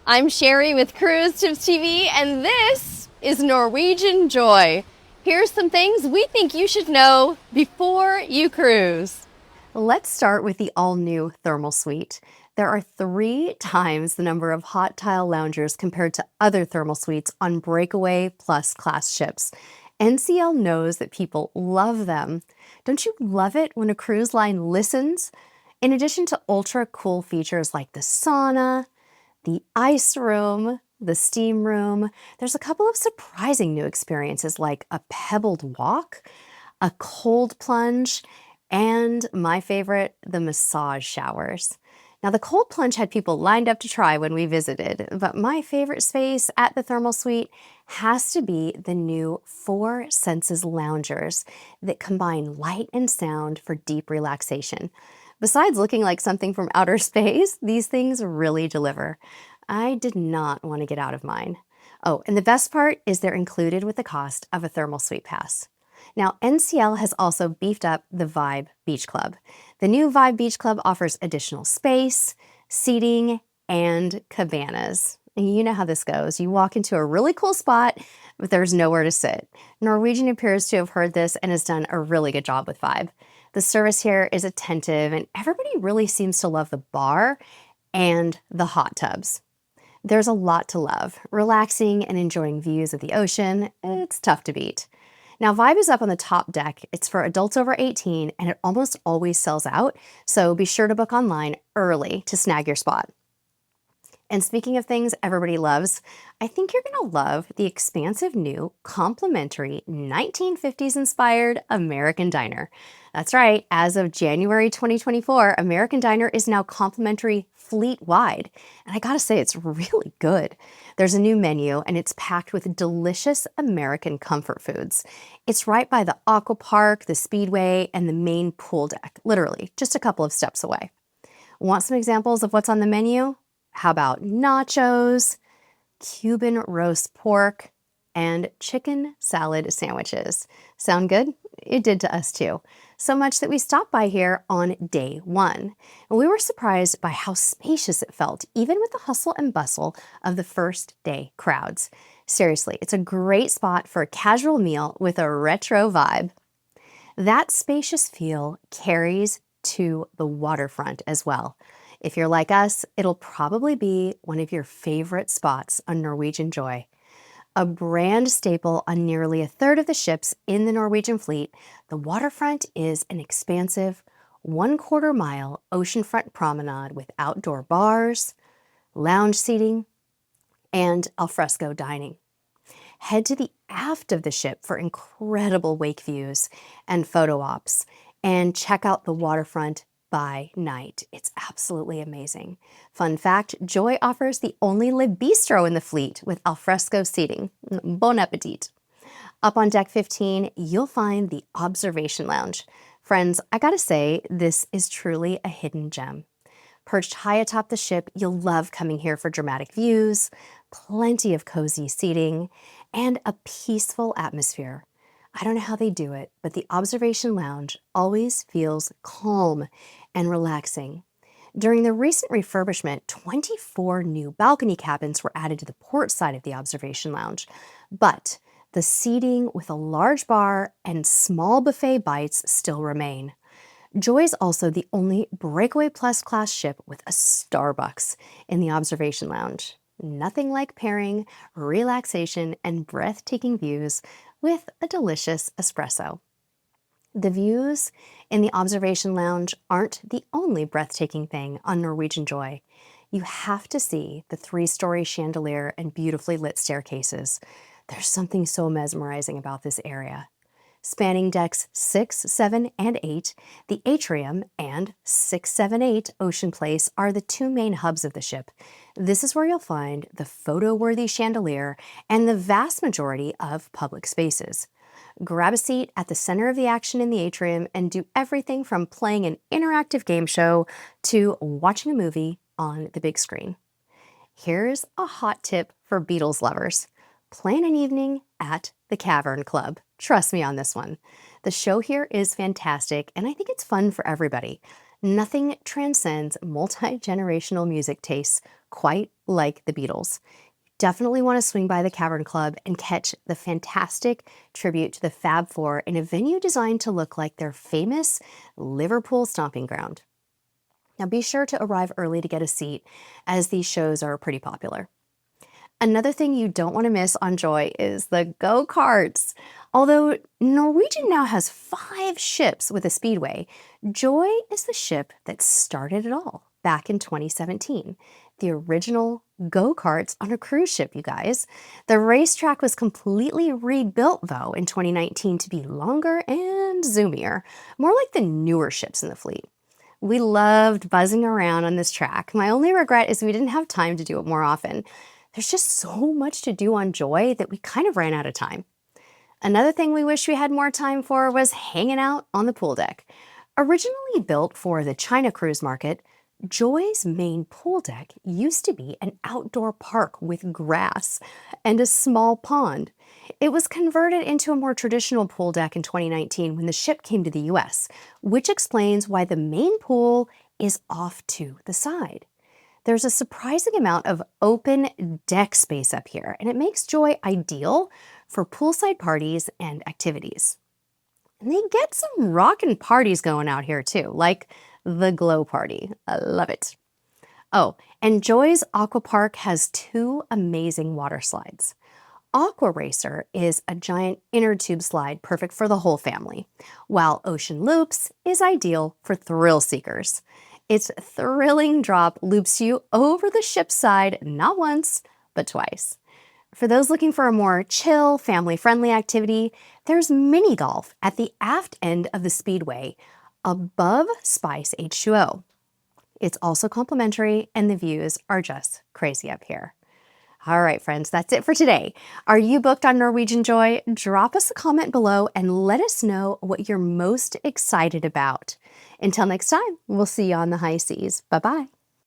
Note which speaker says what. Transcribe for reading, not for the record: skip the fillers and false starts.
Speaker 1: I'm Sheri with Cruise Tips TV, and this is Norwegian Joy. Here's some things we think you should know before you cruise. Let's start with the all-new thermal suite. There are 3 times the number of hot tile loungers compared to other thermal suites on Breakaway Plus class ships. NCL knows that people love them. Don't you love it when a cruise line listens? In addition to ultra cool features like the sauna, the ice room, the steam room, there's a couple of surprising new experiences like a pebbled walk, a cold plunge, and my favorite, the massage showers. Now, the cold plunge had people lined up to try when we visited, but my favorite space at the thermal suite has to be the new Four Senses loungers that combine light and sound for deep relaxation. Besides looking like something from outer space, these things really deliver. I did not want to get out of mine. Oh, and the best part is they're included with the cost of a thermal suite pass. Now, NCL has also beefed up the Vibe Beach Club. The new Vibe Beach Club offers additional space, seating, and cabanas. And you know how this goes. You walk into a really cool spot, but there's nowhere to sit. Norwegian appears to have heard this and has done a really good job with Vibe. The service here is attentive, and everybody really seems to love the bar and the hot tubs. There's a lot to love. Relaxing and enjoying views of the ocean, it's tough to beat. Now, Vibe is up on the top deck. It's for adults over 18, and it almost always sells out, so be sure to book online early to snag your spot. And speaking of things everybody loves, I think you're gonna love the expansive new complimentary 1950s-inspired American Diner. That's right, as of January 2024, American Diner is now complimentary fleet-wide. And I gotta say, it's really good. There's a new menu, and it's packed with delicious American comfort foods. It's right by the Aqua Park, the Speedway, and the main pool deck, literally just a couple of steps away. Want some examples of what's on the menu? How about nachos, Cuban roast pork, and chicken salad sandwiches? Sound good? It did to us too. So much that we stopped by here on day 1. And we were surprised by how spacious it felt, even with the hustle and bustle of the first day crowds. Seriously, it's a great spot for a casual meal with a retro vibe. That spacious feel carries to the waterfront as well. If you're like us, it'll probably be one of your favorite spots on Norwegian Joy. A brand staple on nearly a third of the ships in the Norwegian fleet, the waterfront is an expansive 1/4 mile oceanfront promenade with outdoor bars, lounge seating, and alfresco dining. Head to the aft of the ship for incredible wake views and photo ops, and check out the waterfront by night. It's absolutely amazing. Fun fact, Joy offers the only live bistro in the fleet with alfresco seating. Bon appetit. Up on deck 15, you'll find the observation lounge. Friends, I gotta say, this is truly a hidden gem. Perched high atop the ship, you'll love coming here for dramatic views, plenty of cozy seating, and a peaceful atmosphere. I don't know how they do it, but the observation lounge always feels calm and relaxing. During the recent refurbishment, 24 new balcony cabins were added to the port side of the observation lounge, but the seating with a large bar and small buffet bites still remain. Joy is also the only Breakaway Plus class ship with a Starbucks in the observation lounge. Nothing like pairing relaxation and breathtaking views with a delicious espresso. The views in the observation lounge aren't the only breathtaking thing on Norwegian Joy. You have to see the 3-story chandelier and beautifully lit staircases. There's something so mesmerizing about this area. Spanning decks 6, 7, and 8, the atrium and 678 Ocean Place are the 2 main hubs of the ship. This is where you'll find the photo-worthy chandelier and the vast majority of public spaces. Grab a seat at the center of the action in the atrium and do everything from playing an interactive game show to watching a movie on the big screen. Here's a hot tip for Beatles lovers. Plan an evening at the Cavern Club. Trust me on this one. The show here is fantastic, and I think it's fun for everybody. Nothing transcends multi-generational music tastes quite like the Beatles. Definitely want to swing by the Cavern Club and catch the fantastic tribute to the Fab Four in a venue designed to look like their famous Liverpool stomping ground. Now be sure to arrive early to get a seat, as these shows are pretty popular. Another thing you don't want to miss on Joy is the go-karts. Although Norwegian now has 5 ships with a speedway, Joy is the ship that started it all back in 2017. The original go-karts on a cruise ship, you guys. The racetrack was completely rebuilt, though, in 2019 to be longer and zoomier, more like the newer ships in the fleet. We loved buzzing around on this track. My only regret is we didn't have time to do it more often. There's just so much to do on Joy that we kind of ran out of time. Another thing we wish we had more time for was hanging out on the pool deck. Originally built for the China cruise market, Joy's main pool deck used to be an outdoor park with grass and a small pond. It was converted into a more traditional pool deck in 2019 when the ship came to the US, which explains why the main pool is off to the side. There's a surprising amount of open deck space up here, and it makes Joy ideal for poolside parties and activities. And they get some rockin' parties going out here too, like the Glow Party. I love it. Oh, and Joy's Aqua Park has 2 amazing water slides. Aqua Racer is a giant inner tube slide perfect for the whole family, while Ocean Loops is ideal for thrill seekers. Its thrilling drop loops you over the ship's side not once, but twice. For those looking for a more chill, family-friendly activity, there's mini golf at the aft end of the speedway above Spice H2O. It's also complimentary, and the views are just crazy up here. All right, friends, that's it for today. Are you booked on Norwegian Joy? Drop us a comment below and let us know what you're most excited about. Until next time, we'll see you on the high seas. Bye-bye.